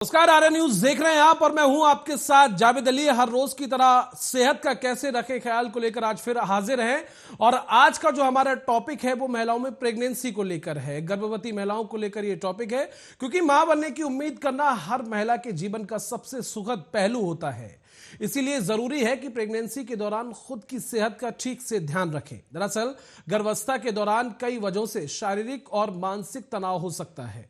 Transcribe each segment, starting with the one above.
नमस्कार, आर्य न्यूज देख रहे हैं आप और मैं हूं आपके साथ जावेद अली। हर रोज की तरह सेहत का कैसे रखें ख्याल को लेकर आज फिर हाजिर हैं। और आज का जो हमारा टॉपिक है वो महिलाओं में प्रेगनेंसी को लेकर है, गर्भवती महिलाओं को लेकर ये टॉपिक है, क्योंकि मां बनने की उम्मीद करना हर महिला के जीवन का सबसे सुखद पहलू होता है। इसीलिए जरूरी है कि प्रेगनेंसी के दौरान खुद की सेहत का ठीक से ध्यान रखें। दरअसल गर्भावस्था के दौरान कई वजहों से शारीरिक और मानसिक तनाव हो सकता है।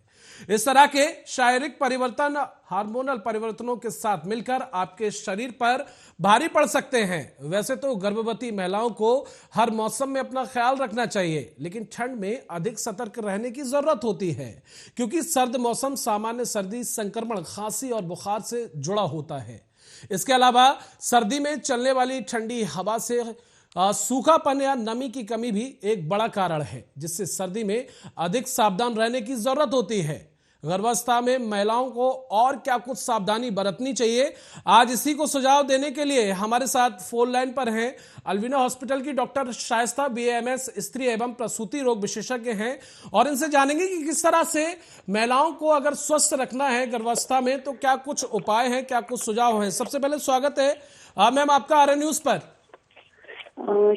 इस तरह के शारीरिक परिवर्तन हार्मोनल परिवर्तनों के साथ मिलकर आपके शरीर पर भारी पड़ सकते हैं। वैसे तो गर्भवती महिलाओं को हर मौसम में अपना ख्याल रखना चाहिए, लेकिन ठंड में अधिक सतर्क रहने की जरूरत होती है, क्योंकि सर्द मौसम सामान्य सर्दी, संक्रमण, खांसी और बुखार से जुड़ा होता है। इसके अलावा सर्दी में चलने वाली ठंडी हवा से सूखापन या नमी की कमी भी एक बड़ा कारण है, जिससे सर्दी में अधिक सावधान रहने की जरूरत होती है। गर्भावस्था में महिलाओं को और क्या कुछ सावधानी बरतनी चाहिए, आज इसी को सुझाव देने के लिए हमारे साथ फोन लाइन पर हैं अल्विना हॉस्पिटल की डॉक्टर शाइस्ता BAMS स्त्री एवं प्रसूति रोग विशेषज्ञ हैं, और इनसे जानेंगे कि किस तरह से महिलाओं को अगर स्वस्थ रखना है गर्भावस्था में तो क्या कुछ उपाय हैं, क्या कुछ सुझाव हैं। सबसे पहले स्वागत है मैम आपका आर्य न्यूज पर।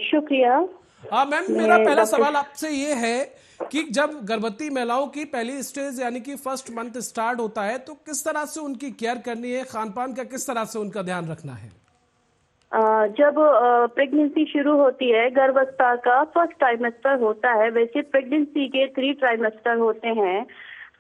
शुक्रिया। मैम, मेरा पहला सवाल आपसे ये है कि जब गर्भवती महिलाओं की पहली स्टेज यानी कि फर्स्ट मंथ स्टार्ट होता है तो किस तरह से उनकी केयर करनी है, खान पान का किस तरह से उनका ध्यान रखना है? जब प्रेगनेंसी शुरू होती है, गर्भावस्था का फर्स्ट ट्राइमेस्टर होता है। वैसे प्रेगनेंसी के 3 ट्राइमेस्टर होते हैं,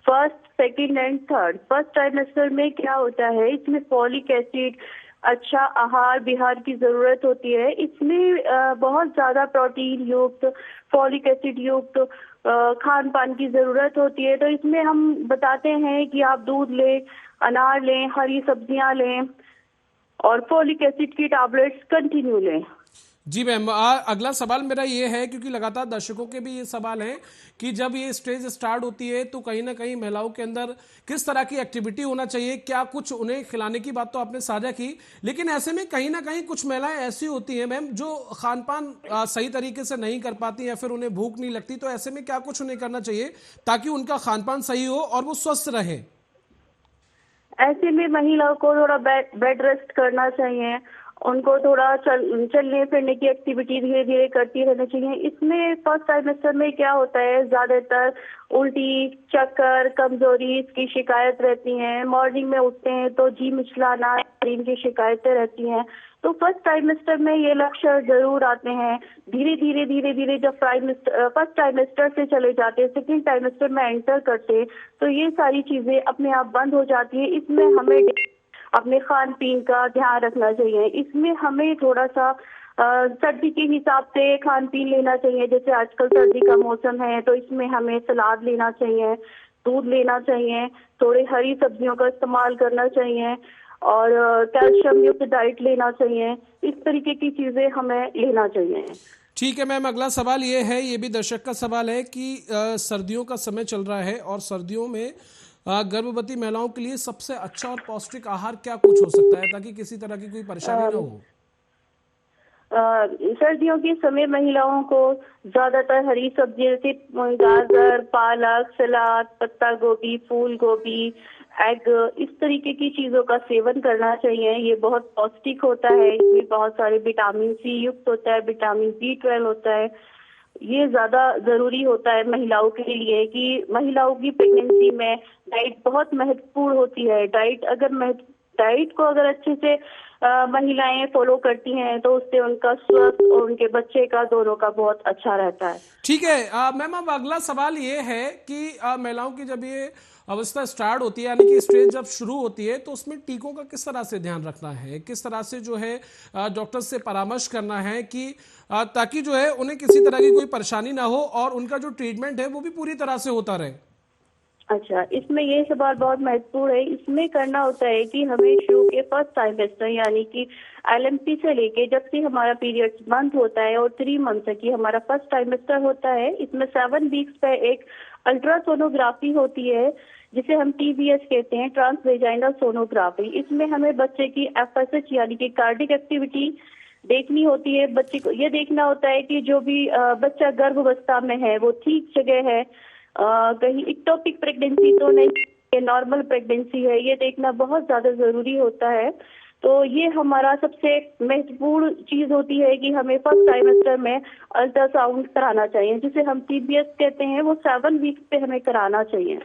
first, second and third. First trimester में क्या होता है, इसमें फॉलिक एसिड, अच्छा आहार विहार की जरूरत होती है। इसमें बहुत ज्यादा प्रोटीन युक्त, फॉलिक एसिड युक्त खान पान की जरूरत होती है। तो इसमें हम बताते हैं कि आप दूध लें, अनार लें, हरी सब्जियां लें और फॉलिक एसिड की टैबलेट्स कंटिन्यू लें। जी मैम, अगला सवाल मेरा ये है, क्योंकि लगातार दर्शकों के भी ये सवाल है कि जब ये स्टेज स्टार्ट होती है तो कहीं ना कहीं महिलाओं के अंदर किस तरह की एक्टिविटी होना चाहिए, क्या कुछ उन्हें खिलाने की बात तो आपने साझा की, लेकिन ऐसे में कहीं ना कहीं कुछ महिलाएं ऐसी होती हैं मैम जो खान पान सही तरीके से नहीं कर पाती या फिर उन्हें भूख नहीं लगती, तो ऐसे में क्या कुछ उन्हें करना चाहिए ताकि उनका खान पान सही हो और वो स्वस्थ रहे? ऐसे में महिलाओं को थोड़ा बेड रेस्ट करना चाहिए, उनको थोड़ा चलने फिरने की एक्टिविटी धीरे धीरे करती रहना चाहिए। इसमें फर्स्ट ट्राइमेस्टर में क्या होता है, ज्यादातर उल्टी, चक्कर, कमजोरी इसकी शिकायत रहती है। मॉर्निंग में उठते हैं तो जी मिचलाना, की शिकायतें रहती हैं। तो फर्स्ट ट्राइमेस्टर में ये लक्षण जरूर आते हैं। धीरे धीरे जब फर्स्ट ट्राइमेस्टर से चले जाते हैं, सेकेंड ट्राइमेस्टर में एंटर करते हैं, तो ये सारी चीजें अपने आप बंद हो जाती है। इसमें हमें अपने खान पीन का ध्यान रखना चाहिए। इसमें हमें थोड़ा सा सर्दी के हिसाब से खान पीन लेना चाहिए। जैसे आजकल सर्दी का मौसम है तो इसमें हमें सलाद लेना चाहिए, दूध लेना चाहिए, थोड़ी हरी सब्जियों का इस्तेमाल करना चाहिए और कैल्शियम युक्त डाइट लेना चाहिए। इस तरीके की चीजें हमें लेना चाहिए। ठीक है मैम, अगला सवाल ये है, ये भी दर्शक का सवाल है कि सर्दियों का समय चल रहा है और सर्दियों में गर्भवती महिलाओं के लिए सबसे अच्छा और पौष्टिक आहार क्या कुछ हो सकता है ताकि किसी तरह की कोई परेशानी ना हो? सर्दियों के समय महिलाओं को ज्यादातर हरी सब्जी जैसे गाजर, पालक, सलाद, पत्ता गोभी, फूल गोभी, एग, इस तरीके की चीजों का सेवन करना चाहिए। ये बहुत पौष्टिक होता है, इसमें बहुत सारे विटामिन C युक्त होता है, विटामिन B12 होता है। ये ज्यादा जरूरी होता है महिलाओं के लिए कि महिलाओं की प्रेगनेंसी में डाइट बहुत महत्वपूर्ण होती है। डाइट को अगर अच्छे से महिलाएं फॉलो करती हैं तो उससे उनका स्वास्थ्य और उनके बच्चे का दोनों का बहुत अच्छा रहता है। ठीक है मैम, अब अगला सवाल ये है कि महिलाओं की जब ये अवस्था स्टार्ट होती है यानी कि स्टेज जब शुरू होती है तो उसमें टीकों का किस तरह से ध्यान रखना है, किस तरह से जो है डॉक्टर से परामर्श करना है कि ताकि जो है उन्हें किसी तरह की कोई परेशानी ना हो और उनका जो ट्रीटमेंट है वो भी पूरी तरह से होता रहे? अच्छा, इसमें ये सवाल बहुत महत्वपूर्ण है। इसमें करना होता है कि हमें शुरू के फर्स्ट ट्राइमेस्टर यानी कि LMP से लेके जब से हमारा पीरियड मंथ होता है और 3 मंथ तक की हमारा फर्स्ट ट्राइमेस्टर होता है, इसमें 7 वीक्स पे एक अल्ट्रासोनोग्राफी होती है जिसे हम TVS कहते हैं, ट्रांस वेजाइनल सोनोग्राफी। इसमें हमें बच्चे की FSH यानी कि कार्डिक एक्टिविटी देखनी होती है। बच्चे को ये देखना होता है कि जो भी बच्चा गर्भावस्था में है वो ठीक जगह है, कहीं इक्टोपिक प्रेगनेंसी तो नहीं, ये नॉर्मल प्रेगनेंसी है, ये देखना बहुत ज्यादा जरूरी होता है। तो ये हमारा सबसे महत्वपूर्ण चीज होती है कि हमें फर्स्ट ट्राइमेस्टर में अल्ट्रासाउंड कराना चाहिए, जिसे हम TBS कहते हैं। वो 7 वीक्स पे हमें कराना चाहिए।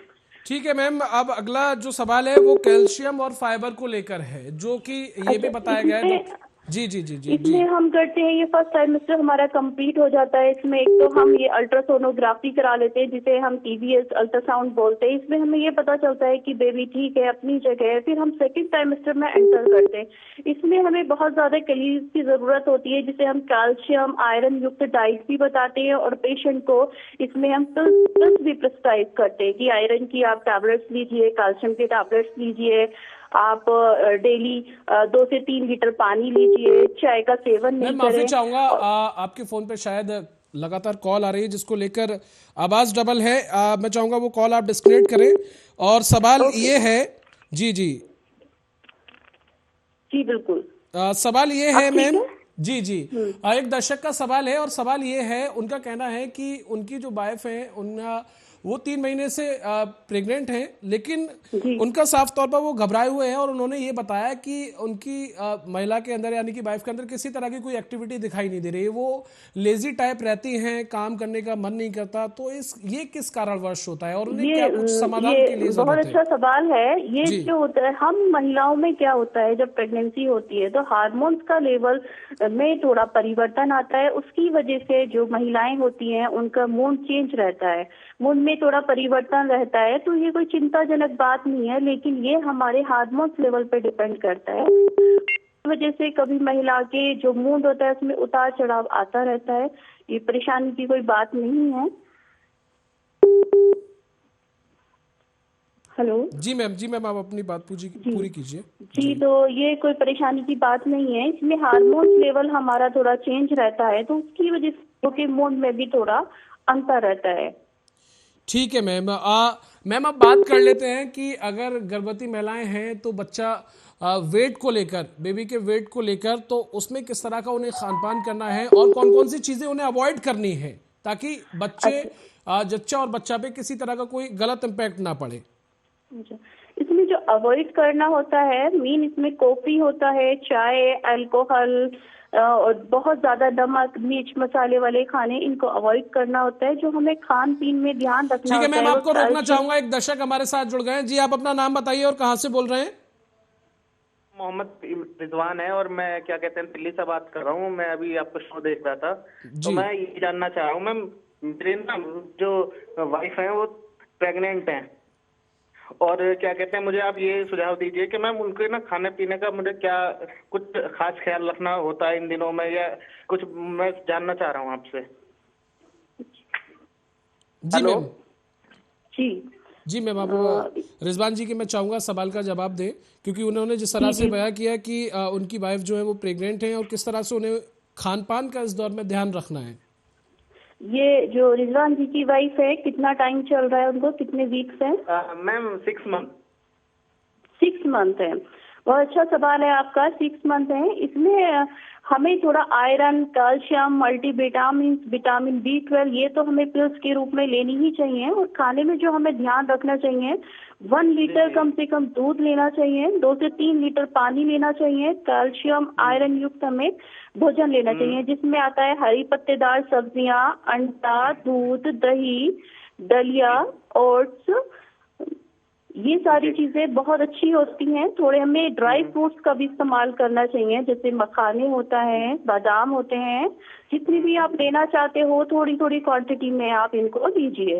ठीक है मैम, अब अगला जो सवाल है वो कैल्शियम और फाइबर को लेकर है, जो कि ये भी अच्छा, बताया गया है डॉक्टर। जी जी जी जी जी। इसमें हम करते हैं, ये फर्स्ट ट्राइमेस्टर हमारा कंप्लीट हो जाता है। इसमें एक तो हम ये अल्ट्रासोनोग्राफी करा लेते हैं, जिसे हम TBS अल्ट्रासाउंड बोलते हैं। इसमें हमें ये पता चलता है कि बेबी ठीक है, अपनी जगह है। फिर हम सेकंड ट्राइमेस्टर में एंटर करते हैं। इसमें हमें बहुत ज्यादा कैलोरीज की जरूरत होती है, जिसे हम कैल्शियम आयरन युक्त डाइट भी बताते हैं। और पेशेंट को इसमें हम पिल्स भी प्रिस्क्राइब करते हैं कि आयरन की आप टैबलेट्स लीजिए, कैल्शियम के टैबलेट्स लीजिए, आप डेली 2 से 3 लीटर पानी लीजिए, चाय का सेवन मैं नहीं माफी करें। चाहूंगा, आपके फोन पे शायद लगातार कॉल आ रही है जिसको लेकर आवाज डबल है। मैं चाहूंगा वो कॉल आप डिस्कनेक्ट करें। और सवाल ओके ये है, जी जी, जी बिल्कुल। सवाल ये है अब ठीक मैम, है। जी जी, एक दर्शक का सवाल है और सवाल ये है, उनका कहना है कि उनकी जो वाइफ है उनका वो 3 महीने से प्रेग्नेंट हैं, लेकिन जी उनका साफ तौर पर वो घबराए हुए हैं और उन्होंने ये बताया कि उनकी महिला के अंदर यानी कि वाइफ के अंदर किसी तरह की कोई एक्टिविटी दिखाई नहीं दे रही है, वो लेजी टाइप रहती हैं, काम करने का मन नहीं करता। तो ये किस कारणवश होता है और उन्हें क्या कुछ समाधान के लिए ये बहुत जरूरत है? अच्छा सवाल है। ये जी जो होता है, हम महिलाओं में क्या होता है, जब प्रेगनेंसी होती है तो हार्मोन्स का लेवल में थोड़ा परिवर्तन आता है। उसकी वजह से जो महिलाएं होती हैं उनका मूड चेंज रहता है, मूड में थोड़ा परिवर्तन रहता है। तो ये कोई चिंताजनक बात नहीं है, लेकिन ये हमारे हार्मोन्स लेवल पे डिपेंड करता है। इस वजह से कभी महिला के जो मूड होता है उसमें उतार चढ़ाव आता रहता है। ये परेशानी की कोई बात नहीं है। हेलो। जी मैम, जी मैम, आप अपनी बात पूरी कीजिए। जी, तो ये कोई परेशानी की बात नहीं है। इसमें हार्मोन लेवल हमारा थोड़ा चेंज रहता है, तो उसकी वजह से के मूड में भी थोड़ा अंतर रहता है। ठीक है मैम। मैम अब बात कर लेते हैं कि अगर गर्भवती महिलाएं हैं तो बच्चा वेट को लेकर, बेबी के वेट को लेकर, तो उसमें किस तरह का उन्हें खान पान करना है और कौन कौन सी चीजें उन्हें अवॉइड करनी है ताकि बच्चे अच्छा जच्चा और बच्चा पे किसी तरह का कोई गलत इम्पैक्ट ना पड़े। अच्छा। इसमें जो अवॉइड करना होता है, मेन इसमें कॉफी होता है, चाय, अल्कोहल और बहुत ज्यादा नमक मिर्च मसाले वाले खाने, इनको अवॉइड करना होता है। जो हमें खान पीन में ध्यान रखना ठीक है होता मैम, है वो आपको रोकना कैल्शियम। चाहूंगा, एक दर्शक हमारे साथ जुड़ गए हैं। जी, आप अपना नाम बताइए और कहाँ से बोल रहे हैं? मोहम्मद रिजवान है और मैं क्या कहते हैं दिल्ली से बात कर रहा हूँ। मैं अभी आपका शो देख रहा था, तो जी मैं ये जानना चाह रहा हूँ मैम, मेरे ना जो वाइफ है वो प्रेग्नेंट हैं, और क्या कहते हैं मुझे आप ये सुझाव दीजिए कि मैम उनके ना खाने पीने का मुझे क्या कुछ खास ख्याल रखना होता है इन दिनों में, या कुछ मैं जानना चाह रहा हूँ आपसे। जी हेलो। मैम, जी जी मैम, आप रिजवान जी के मैं चाहूंगा सवाल का जवाब दें, क्योंकि उन्होंने जिस तरह जी से जी बयां किया कि उनकी वाइफ जो है वो प्रेग्नेंट है और किस तरह से उन्हें खान पान का इस दौर में ध्यान रखना है। ये जो रिजवान जी की वाइफ है, कितना टाइम चल रहा है उनको, कितने वीक्स हैं? Ma'am 6 month. 6 मंथ है। बहुत अच्छा सवाल है आपका। 6 मंथ है। इसमें हमें थोड़ा iron, calcium, multivitamin, vitamin B12 ये तो हमें पिल्स के रूप में लेनी ही चाहिए। और खाने में जो हमें ध्यान रखना चाहिए, 1 लीटर कम से कम दूध लेना चाहिए, 2 से 3 लीटर पानी लेना चाहिए, कैल्शियम आयरन युक्त हमें भोजन लेना चाहिए, जिसमें आता है हरी पत्तेदार सब्जियां, अंडा, दूध, दही, दलिया, ओट्स। ये सारी चीजें बहुत अच्छी होती हैं। थोड़े हमें ड्राई फ्रूट्स का भी इस्तेमाल करना चाहिए, जैसे मखाने होता है, बादाम होते हैं। जितनी भी आप लेना चाहते हो थोड़ी थोड़ी क्वांटिटी में आप इनको लीजिए।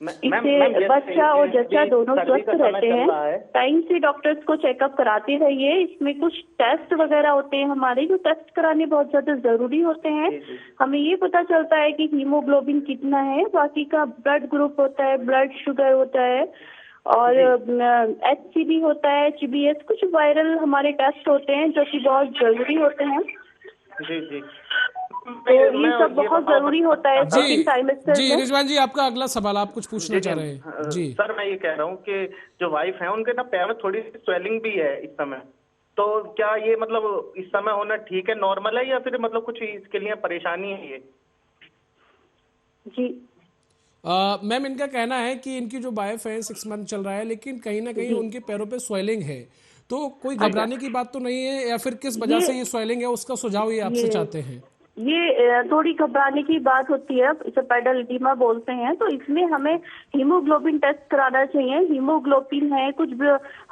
इससे बच्चा और जच्चा दोनों स्वस्थ रहते हैं। टाइम से डॉक्टर्स को चेकअप कराते रहिए। इसमें कुछ टेस्ट वगैरह होते हैं हमारे, जो टेस्ट कराने बहुत ज्यादा जरूरी होते हैं। हमें ये पता चलता है कि हीमोग्लोबिन कितना है, बाकी का ब्लड ग्रुप होता है, ब्लड शुगर होता है, और HCV होता है, HbS, कुछ वायरल हमारे टेस्ट होते हैं जो कि बहुत जरूरी होते हैं। जी जी। तो ये सब बहुत जरूरी होता है जी सेकंड ट्राइमेस्टर जी, में। रिजवान जी, आपका अगला सवाल, आप कुछ पूछना चाह रहे हैं? जी सर मैं ये कह रहा हूँ कि जो वाइफ है उनके ना पैर में थोड़ी सी स्वेलिंग भी है इस समय, तो क्या ये मतलब इस समय होना ठीक है, नॉर्मल है, या फिर मतलब कुछ इसके लिए परेशानी है ये? जी मैम, इनका कहना है कि इनकी जो वाइफ है 6 मंथ चल रहा है, लेकिन कहीं ना कहीं उनके पैरों पे स्वेलिंग है। तो कोई घबराने की बात तो नहीं है, या फिर किस वजह से ये स्वेलिंग है, उसका सुझाव ये आपसे चाहते हैं? ये थोड़ी घबराने की बात होती है, इसे पेडल एडिमा बोलते हैं। तो इसमें हमें हीमोग्लोबिन टेस्ट कराना चाहिए। हीमोग्लोबिन है, कुछ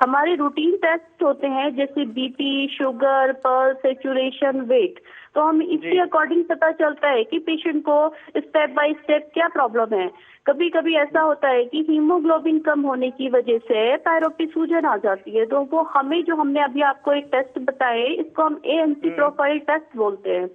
हमारे रूटीन टेस्ट होते हैं जैसे BP, sugar, pulse, saturation, weight. तो हम इसके अकॉर्डिंग पता चलता है कि पेशेंट को स्टेप बाय स्टेप क्या प्रॉब्लम है। कभी कभी ऐसा होता है कि हीमोग्लोबिन कम होने की वजह से पैरों पे सूजन आ जाती है। तो वो हमें, जो हमने अभी आपको एक टेस्ट बताए, इसको हम ANC प्रोफाइल टेस्ट बोलते हैं।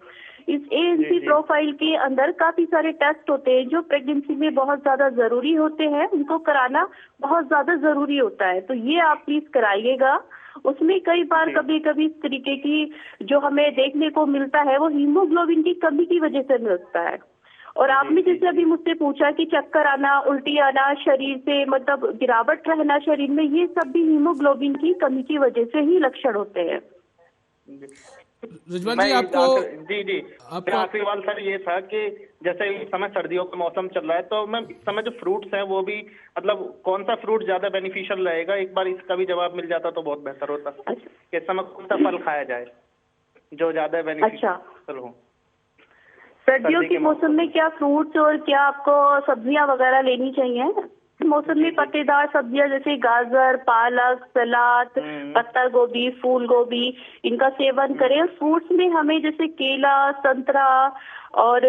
इस ANC प्रोफाइल के अंदर काफी सारे टेस्ट होते हैं जो प्रेगनेंसी में बहुत ज्यादा जरूरी होते हैं, उनको कराना बहुत ज्यादा जरूरी होता है। तो ये आप प्लीज कराइएगा। उसमें कई बार कभी कभी इस तरीके की जो हमें देखने को मिलता है वो हीमोग्लोबिन की कमी की वजह से मिलता है। और आपने जैसे अभी मुझसे पूछा कि चक्कर आना, उल्टी आना, शरीर से मतलब गिरावट रहना शरीर में, ये सब भी हीमोग्लोबिन की कमी की वजह से ही लक्षण होते हैं। रिजवान जी, आपको जी मेरा आखिरी सवाल सर ये था कि जैसे इस समय सर्दियों का मौसम चल रहा है, तो मैं इस समय जो फ्रूट्स हैं वो भी, मतलब कौन सा फ्रूट ज्यादा बेनिफिशियल रहेगा? एक बार इसका भी जवाब मिल जाता तो बहुत बेहतर होता। कि इस समय कौन सा फल खाया जाए जो ज्यादा बेनिफिशियल हो? सर्दियों के मौसम में क्या फ्रूट्स और क्या आपको सब्जियां वगैरह लेनी चाहिए? मौसम में पत्तेदार सब्जियां जैसे गाजर, पालक, सलाद, पत्ता गोभी, फूल गोभी, इनका सेवन करें। फ्रूट्स में हमें जैसे केला, संतरा और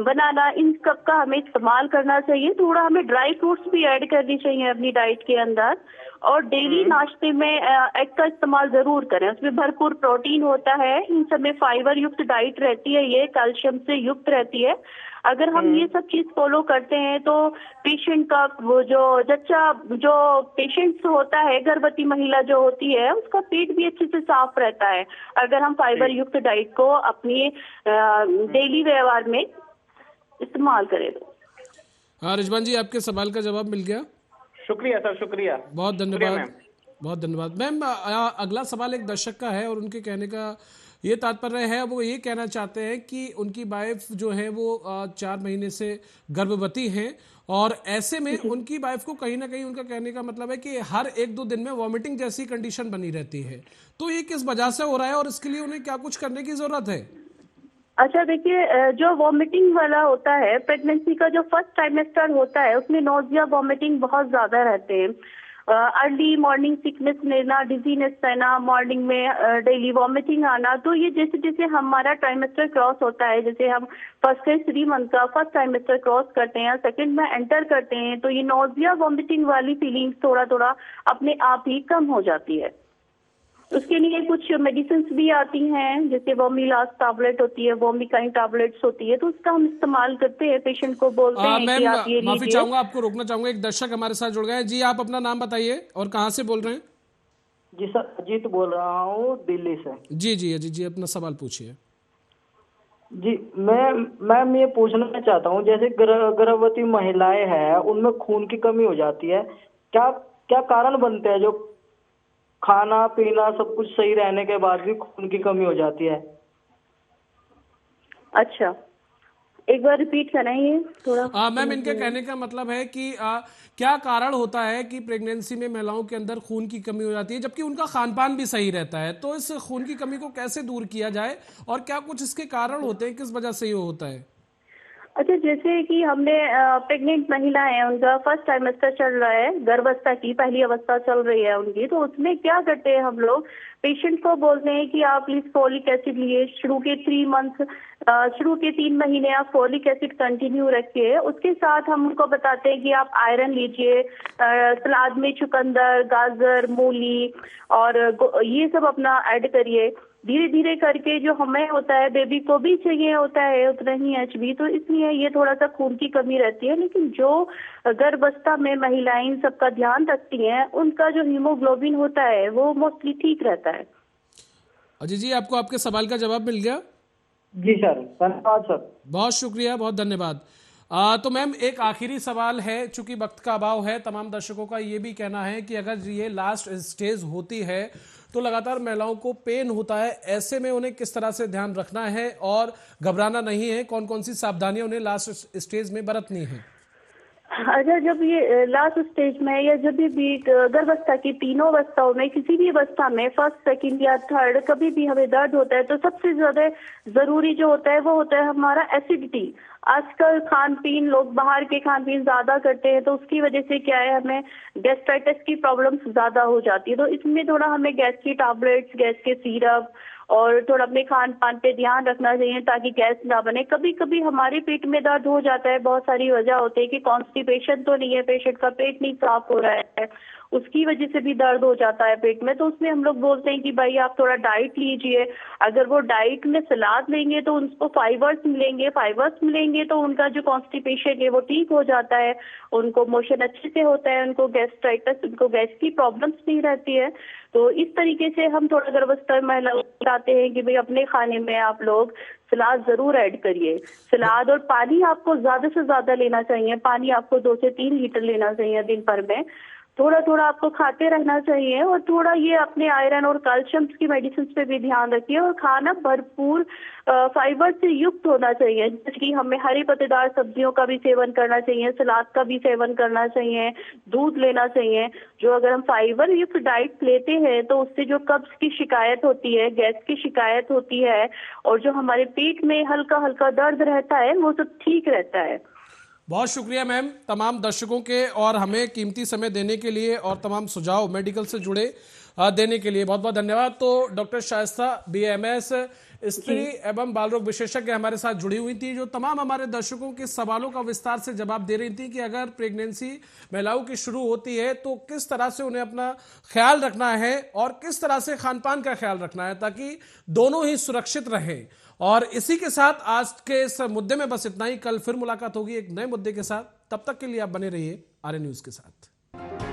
बनाना, इन सब का हमें इस्तेमाल करना चाहिए। थोड़ा हमें ड्राई फ्रूट्स भी ऐड करनी चाहिए अपनी डाइट के अंदर। और डेली नाश्ते में एग का इस्तेमाल जरूर करें, उसमें भरपूर प्रोटीन होता है। इन सब में फाइबर युक्त डाइट रहती है, ये कैल्शियम से युक्त रहती है। अगर हम ये सब चीज फॉलो करते हैं तो पेशेंट का वो जो जच्चा जो पेशेंट होता है, गर्भवती महिला जो होती है, उसका पेट भी अच्छे से साफ रहता है अगर हम फाइबर युक्त डाइट को अपनी डेली व्यवहार में इस्तेमाल करें तो। हाँ रिजवान जी, आपके सवाल का जवाब मिल गया। शुक्रिया सर, शुक्रिया, बहुत धन्यवाद, बहुत धन्यवाद। मैम, अगला सवाल एक दर्शक का है और उनके कहने का ये तात्पर्य है, वो ये कहना चाहते हैं कि उनकी वाइफ जो है वो 4 महीने से गर्भवती हैं, और ऐसे में उनकी वाइफ को कहीं ना कहीं, उनका कहने का मतलब है कि हर 1-2 दिन में वॉमिटिंग जैसी कंडीशन बनी रहती है। तो ये किस वजह से हो रहा है और इसके लिए उन्हें क्या कुछ करने की जरूरत है? अच्छा देखिए, जो वॉमिटिंग वाला होता है, प्रेगनेंसी का जो फर्स्ट ट्राइमेस्टर होता है उसमें नोजिया, वॉमिटिंग बहुत ज्यादा रहते हैं। अर्ली मॉर्निंग सिकनेस लेना, डिजीनेस रहना, मॉर्निंग में डेली वॉमिटिंग आना। तो ये जैसे जैसे हमारा ट्राइमेस्टर क्रॉस होता है, जैसे हम फर्स्ट से 3 मंथ का फर्स्ट ट्राइमेस्टर क्रॉस करते हैं, सेकंड में एंटर करते हैं, तो ये नोजिया, वॉमिटिंग वाली फीलिंग्स थोड़ा थोड़ा अपने आप ही कम हो जाती है। उसके लिए कुछ मेडिसिन भी आती हैं, जैसे वोमिलास टैबलेट होती है, वोमिकाइन टैबलेट्स होती है, तो उसका हम इस्तेमाल करते हैं। पेशेंट को बोलते हैं कि आप ये माफी चाहूंगा, आपको रोकना चाहूंगा, एक दर्शक हमारे साथ जुड़ गए हैं। जी, आप अपना नाम बताइए और कहाँ से बोल रहे हैं? जी सर, अजीत बोल रहा हूँ दिल्ली से। जी जी अजीत जी, अपना सवाल पूछिए। जी, मैं ये पूछना चाहता हूँ, जैसे गर्भवती महिलाएं हैं उनमें खून की कमी हो जाती है, क्या क्या कारण बनते हैं जो खाना पीना सब कुछ सही रहने के बाद भी खून की कमी हो जाती है? अच्छा, एक बार रिपीट कराएंगे थोड़ा। मैम, इनके कहने का मतलब है कि क्या कारण होता है कि प्रेगनेंसी में महिलाओं के अंदर खून की कमी हो जाती है, जबकि उनका खान पान भी सही रहता है। तो इस खून की कमी को कैसे दूर किया जाए और क्या कुछ इसके कारण होते हैं, किस वजह से ये होता है? अच्छा, जैसे कि हमने प्रेग्नेंट महिला है, उनका फर्स्ट ट्राइमेस्टर चल रहा है, गर्भावस्था की पहली अवस्था चल रही है उनकी, तो उसमें क्या करते हैं हम लोग, पेशेंट को बोलते हैं कि आप प्लीज फोलिक एसिड लिए। शुरू के 3 महीने आप फोलिक एसिड कंटिन्यू रखिए। उसके साथ हम उनको बताते हैं कि आप आयरन लीजिए, सलाद में चुकंदर, गाजर, मूली और ये सब अपना ऐड करिए। धीरे धीरे करके जो हमें होता है, बेबी को भी चाहिए होता है उतना ही HB, तो इसलिए ये थोड़ा सा खून की कमी रहती है। लेकिन जो गर्भावस्था में महिलाएं सबका ध्यान रखती हैं, उनका जो हीमोग्लोबिन होता है वो मोस्टली ठीक रहता है। अजय जी, आपको आपके सवाल का जवाब मिल गया? जी सर, धन्यवाद सर। बहुत शुक्रिया, बहुत धन्यवाद। तो मैम, एक आखिरी सवाल है, चूंकि वक्त का अभाव है, तमाम दर्शकों का ये भी कहना है कि अगर ये लास्ट स्टेज होती है तो लगातार महिलाओं को पेन होता है, ऐसे में उन्हें किस तरह से ध्यान रखना है और घबराना नहीं है, कौन कौन सी सावधानियां उन्हें लास्ट स्टेज में बरतनी है? अच्छा, जब ये लास्ट स्टेज में या जब भी गर्भावस्था की तीनों अवस्थाओं में किसी भी अवस्था में फर्स्ट सेकंड या थर्ड कभी भी हमें दर्द होता है तो सबसे ज्यादा जरूरी जो होता है वो होता है हमारा एसिडिटी। आजकल खान पीन, लोग बाहर के खान पीन ज्यादा करते हैं तो उसकी वजह से क्या है, हमें गैस्ट्राइटिस की प्रॉब्लम्स ज्यादा हो जाती है। तो इसमें थोड़ा हमें गैस की टैबलेट्स, गैस के सिरप और थोड़ा अपने खान पान पे ध्यान रखना चाहिए ताकि गैस ना बने। कभी कभी हमारे पेट में दर्द हो जाता है, बहुत सारी वजह होती है कि कॉन्स्टिपेशन तो नहीं है, पेशेंट का पेट नहीं साफ हो रहा है, उसकी वजह से भी दर्द हो जाता है पेट में। तो उसमें हम लोग बोलते हैं कि भाई आप थोड़ा डाइट लीजिए। अगर वो डाइट में सलाद लेंगे तो उनको फाइबर्स मिलेंगे तो उनका जो कॉन्स्टिपेशन है वो ठीक हो जाता है, उनको मोशन अच्छे से होता है, उनको गैस्ट्राइटिस, उनको गैस की प्रॉब्लम्स नहीं रहती है। तो इस तरीके से हम थोड़ा गर्भावस्था महिलाओं को बताते हैं कि भाई अपने खाने में आप लोग सलाद जरूर ऐड करिए। सलाद और पानी आपको ज्यादा से ज्यादा लेना चाहिए। पानी आपको 2 से 3 लीटर लेना चाहिए दिन भर में। थोड़ा थोड़ा आपको खाते रहना चाहिए और थोड़ा ये अपने आयरन और कैल्शियम की मेडिसिन पे भी ध्यान रखिए। और खाना भरपूर फाइबर से युक्त होना चाहिए, जैसे कि हमें हरी पत्तेदार सब्जियों का भी सेवन करना चाहिए, सलाद का भी सेवन करना चाहिए, दूध लेना चाहिए। जो अगर हम फाइबर युक्त डाइट लेते हैं तो उससे जो कब्ज की शिकायत होती है, गैस की शिकायत होती है और जो हमारे पेट में हल्का हल्का दर्द रहता है वो सब ठीक रहता है। बहुत शुक्रिया मैम, तमाम दर्शकों के और हमें कीमती समय देने के लिए और तमाम सुझाव मेडिकल से जुड़े देने के लिए बहुत बहुत धन्यवाद। तो डॉक्टर शाइस्ता BAMS स्त्री एवं बाल रोग विशेषज्ञ हमारे साथ जुड़ी हुई थी, जो तमाम हमारे दर्शकों के सवालों का विस्तार से जवाब दे रही थी कि अगर प्रेगनेंसी महिलाओं की शुरू होती है तो किस तरह से उन्हें अपना ख्याल रखना है और किस तरह से खान पान का ख्याल रखना है ताकि दोनों ही सुरक्षित रहें। और इसी के साथ आज के इस मुद्दे में बस इतना ही। कल फिर मुलाकात होगी एक नए मुद्दे के साथ। तब तक के लिए आप बने रहिए आर्य न्यूज के साथ।